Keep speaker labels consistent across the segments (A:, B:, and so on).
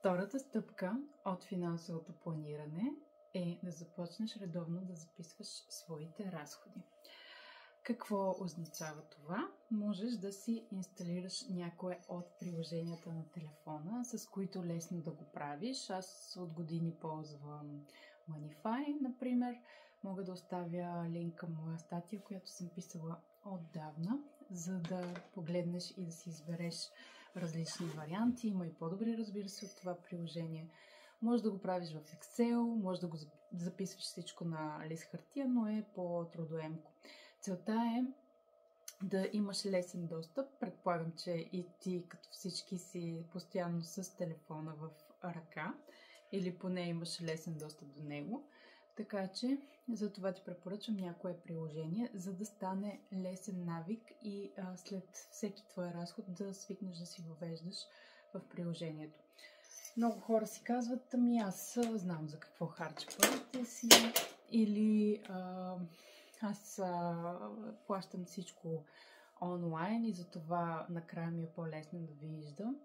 A: Втората стъпка от финансовото планиране е да започнеш редовно да записваш своите разходи. Какво означава това? Можеш да си инсталираш някое от приложенията на телефона, с които лесно да го правиш. Аз от години ползвам Moneyfy, например. Мога да оставя линк към моя статия, която съм писала отдавна, за да погледнеш и да си избереш различни варианти. Има и по-добри, разбира се, от това приложение. Може да го правиш в Excel, може да го записваш всичко на лист хартия, но е по-трудоемко. Целта е да имаш лесен достъп. Предполагам, че и ти, като всички, си постоянно с телефона в ръка или поне имаш лесен достъп до него. Така че за това ти препоръчвам някое приложение, за да стане лесен навик и след всеки твой разход да свикнеш да си въвеждаш в приложението. Много хора си казват, аз знам за какво харча парите си или аз плащам всичко онлайн и затова накрая ми е по-лесно да виждам.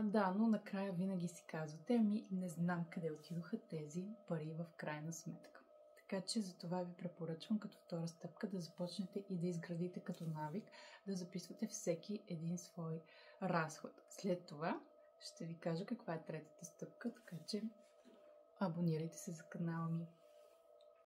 A: Да, но накрая винаги си казвате, не знам къде отидоха тези пари в крайна сметка. Така че за това ви препоръчвам като втора стъпка да започнете и да изградите като навик, да записвате всеки един свой разход. След това ще ви кажа каква е третата стъпка, така че абонирайте се за канала ми.